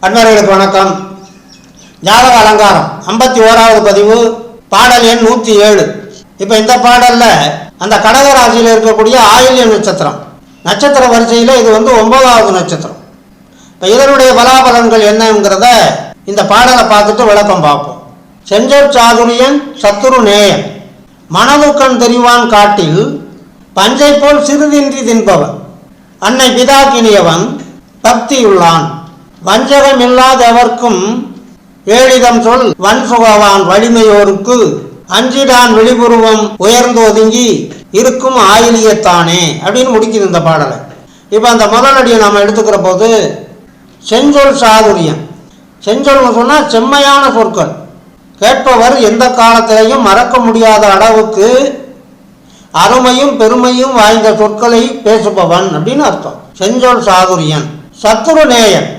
அன்பர்களுக்கு வணக்கம். ஜாதக அலங்காரம் 51வது பதிவு, பாடல் எண் 107. இப்போ இந்த பாடலில் அந்த கடகராசியில் இருக்கக்கூடிய ஆயில்ய நட்சத்திர வரிசையில் இது 9வது நட்சத்திரம். இப்போ இதனுடைய பலாபலன்கள் என்னங்கிறத இந்த பாடலை பார்த்துட்டு விளக்கம் பார்ப்போம். செஞ்சொற் சாதுரியன் சத்துரு நேயன், மணதுக்கண் தெரிவான் காட்டில் பஞ்சை போல் சிறிதின்றி தின்பவன், அன்னை பிதாக்கினியவன் பக்தியுள்ளான், வஞ்சகம் இல்லாதவர்க்கும் ஏழிதம் சொல் வன் சுகவான் வலிமையோருக்கு அஞ்சிடான் வெளிபுருவம் உயர்ந்து ஒதுங்கி இருக்கும் ஆயிலியத்தானே அப்படின்னு முடிக்குது இந்த பாடலை. இப்போ அந்த முதலடியை நாம் எடுத்துக்கிற போது செஞ்சொல் சாதுரியம், செஞ்சொல்னு சொன்னால் செம்மையான சொற்கள், கேட்பவர் எந்த காலத்திலையும் மறக்க முடியாத அளவுக்கு அருமையும் பெருமையும் வாய்ந்த சொற்களை பேசுபவன் அப்படின்னு அர்த்தம். செஞ்சொல் சாதுரியன். சத்துரு நேயன்,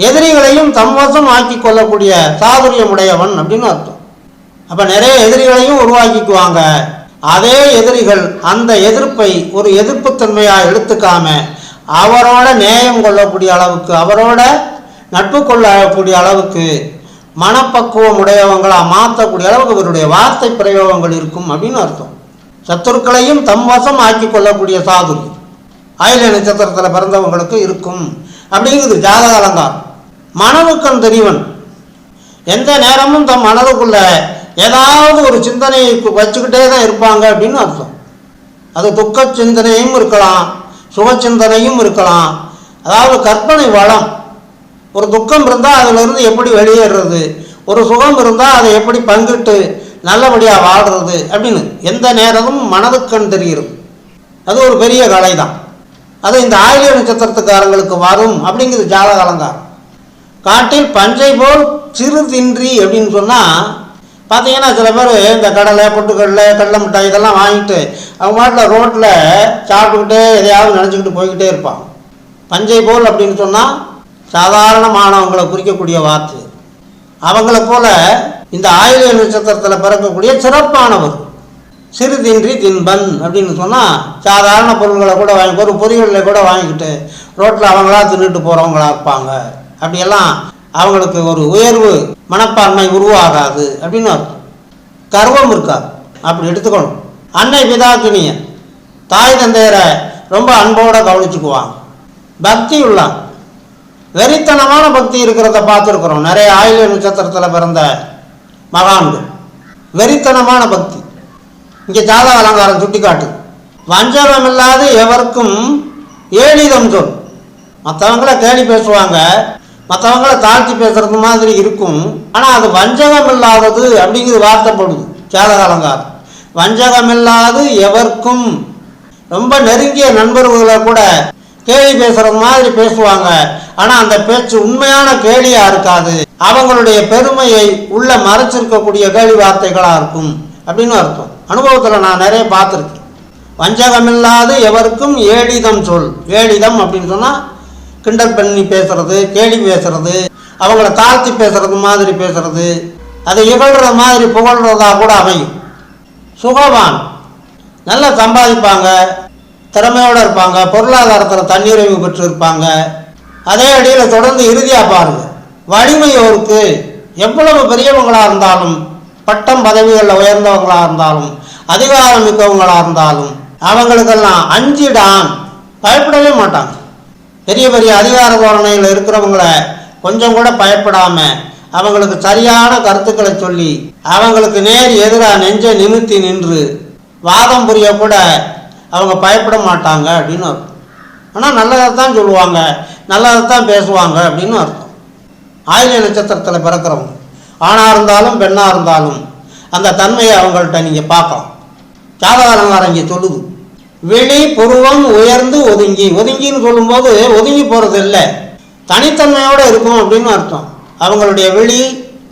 எதிரிகளையும் தம்வசம் ஆக்கி கொள்ளக்கூடிய சாதுரியமுடையவன் அப்படின்னு அர்த்தம். அப்போ நிறைய எதிரிகளையும் உருவாக்கிக்குவாங்க. அதே எதிரிகள் அந்த எதிர்ப்பை ஒரு எதிர்ப்புத்தன்மையாக எடுத்துக்காம அவரோட நேயம் கொள்ளக்கூடிய அளவுக்கு, அவரோட நட்பு கொள்ளக்கூடிய அளவுக்கு மனப்பக்குவம் உடையவங்களாக மாற்றக்கூடிய அளவுக்கு இவருடைய வார்த்தை பிரயோகங்கள் இருக்கும் அப்படின்னு அர்த்தம். சத்துருக்களையும் தம் வசம் ஆக்கி கொள்ளக்கூடிய சாதுரியம் ஆயில்ய நட்சத்திரத்தில் பிறந்தவங்களுக்கு இருக்கும் அப்படிங்கிறது ஜாதக அலங்காரம். மனதுக்கண் தெரிவன், எந்த நேரமும் தம் மனதுக்குள்ள ஏதாவது ஒரு சிந்தனையை வச்சுக்கிட்டே தான் இருப்பாங்க அப்படின்னு அர்த்தம். அது துக்க சிந்தனையும் இருக்கலாம், சுக சிந்தனையும் இருக்கலாம். அதாவது கற்பனை வளம். ஒரு துக்கம் இருந்தால் அதிலிருந்து எப்படி வெளியேறது, ஒரு சுகம் இருந்தால் அதை எப்படி பங்கிட்டு நல்லபடியாக வாழ்கிறது அப்படின்னு எந்த நேரமும் மனதுக்கண் தெரிகிறது. அது ஒரு பெரிய கலை தான். அது இந்த ஆயில்ய நட்சத்திரத்துக்காரங்களுக்கு வரும் அப்படிங்கிறது ஜாதக அலங்காரம். காட்டில் பஞ்சை போல் சிறுதின்றி அப்படின்னு சொன்னால் பார்த்தீங்கன்னா சில பேர் இந்த கடலை பொட்டுக்கடலை கடலை மிட்டாய் இதெல்லாம் வாங்கிட்டு அவங்க மாட்டில் ரோட்டில் சாப்பிட்டுக்கிட்டே எதையாவது நினச்சிக்கிட்டு போய்கிட்டே இருப்பாங்க. பஞ்சை போல் அப்படின்னு சொன்னால் சாதாரணமானவங்களை குறிக்கக்கூடிய வார்த்தை. அவங்கள போல இந்த ஆயில்ய நட்சத்திரத்தில் பிறக்கக்கூடிய சிறப்பானவர். சிறுதின்றி தின்பன் அப்படின்னு சொன்னால் சாதாரண பொருள்களை கூட வாங்கி, ஒரு பொறிகளில் கூட வாங்கிக்கிட்டு ரோட்டில் அவங்களா தின்னுட்டு போகிறவங்களா இருப்பாங்க. அப்படியெல்லாம் அவங்களுக்கு ஒரு உயர்வு மனப்பான்மை உருவாகாது அப்படின்னு அர்த்தம். கர்வம் இருக்காது, அப்படி எடுத்துக்கணும். அன்னை பிதாக்கினியன், தாய் தந்தையரை ரொம்ப அன்போடு கவனிச்சுக்குவாங்க. பக்தி உள்ளான், வெறித்தனமான பக்தி இருக்கிறத பார்த்துருக்குறோம் நிறைய ஆயில்ய நட்சத்திரத்தில் பிறந்த மகான்கள். வெறித்தனமான பக்தி இங்கே ஜாதக அலங்காரம் சுட்டி காட்டுது. வஞ்சகம் இல்லாத எவருக்கும் ஏழிதம் சொல், மற்றவங்கள கேலி பேசுவாங்க, மற்றவங்கள தாழ்த்தி பேசுறது மாதிரி இருக்கும். ஆனால் அது வஞ்சகம் இல்லாதது அப்படிங்கிறது வார்த்தைப்படுது ஜாதக அலங்காரம். வஞ்சகம் இல்லாது எவருக்கும், ரொம்ப நெருங்கிய நண்பர்களை கூட கேலி பேசுறது மாதிரி பேசுவாங்க. ஆனால் அந்த பேச்சு உண்மையான கேலியாக இருக்காது, அவங்களுடைய பெருமையை உள்ள மறைச்சிருக்கக்கூடிய கேலி வார்த்தைகளாக இருக்கும் அப்படின்னு அர்த்தம். அனுபவத்தில் நான் நிறைய பார்த்துருக்கேன். வஞ்சகமில்லாது எவருக்கும் ஏழிதம் சொல். ஏழிதம் அப்படின்னு சொன்னால் கிண்டல் பண்ணி பேசுறது, கேலி பேசுறது, அவங்கள தாழ்த்தி பேசுறது மாதிரி பேசுறது, அதை இகழ்கிற மாதிரி புகழ்கிறதா கூட அமையும். சுகவான், நல்லா சம்பாதிப்பாங்க, திறமையோடு இருப்பாங்க, பொருளாதாரத்தில் தன்னிறைவு பெற்று இருப்பாங்க. அதே அடியில் தொடர்ந்து இறுதியாக பாருங்க, வலிமையோருக்கு எவ்வளவு பெரியவங்களாக இருந்தாலும், பட்டம் பதவிகளில் உயர்ந்தவங்களாக இருந்தாலும், அதிகாரம் மிக்கவங்களாக இருந்தாலும் அவங்களுக்கெல்லாம் அஞ்சிடான், பயப்படவே மாட்டாங்க. பெரிய பெரிய அதிகார தோரணையில் இருக்கிறவங்கள கொஞ்சம் கூட பயப்படாமல் அவங்களுக்கு சரியான கருத்துக்களை சொல்லி அவங்களுக்கு நேர் எதிராக நெஞ்சை நிமித்தி நின்று வாதம் புரிய கூட அவங்க பயப்பட மாட்டாங்க அப்படின்னு அர்த்தம். ஆனால் நல்லதை தான் சொல்லுவாங்க, நல்லதை தான் பேசுவாங்க அப்படின்னு அர்த்தம். ஆயில்ய நட்சத்திரத்தில் பிறக்கிறவங்க ஆணாக இருந்தாலும் பெண்ணாக இருந்தாலும் அந்த தன்மையை அவங்கள்ட்ட நீங்கள் பார்க்கலாம். ஜாதக அலங்காரம் இங்கே சொல்லுது. வெளி புருவம் உயர்ந்து ஒதுங்கி, ஒதுங்கின்னு சொல்லும்போது ஒதுங்கி போகிறது இல்லை, தனித்தன்மையோடு இருக்கும் அப்படின்னு அர்த்தம். அவங்களுடைய வெளி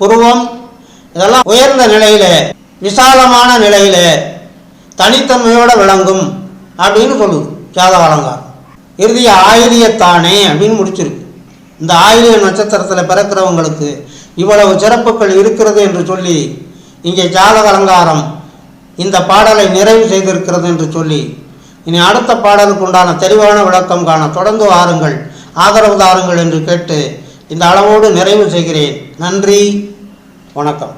புருவம் இதெல்லாம் உயர்ந்த நிலையில், விசாலமான நிலையில் தனித்தன்மையோடு விளங்கும் அப்படின்னு சொல்லுது ஜாதக அலங்காரம். இறுதிய ஆயிலியத்தானே அப்படின்னு முடிச்சிருக்கு. இந்த ஆயில்ய நட்சத்திரத்தில் பிறக்கிறவங்களுக்கு இவ்வளவு சிறப்புகள் இருக்கிறது என்று சொல்லி இங்கே ஜாதக அலங்காரம் இந்த பாடலை நிறைவு செய்திருக்கிறது என்று சொல்லி இனி அடுத்த பாடலுக்கு உண்டான தெளிவான விளக்கம் காண தொடர்ந்து வாருங்கள், ஆதரவு தாருங்கள் என்று கேட்டு இந்த அளவோடு நிறைவு செய்கிறேன். நன்றி, வணக்கம்.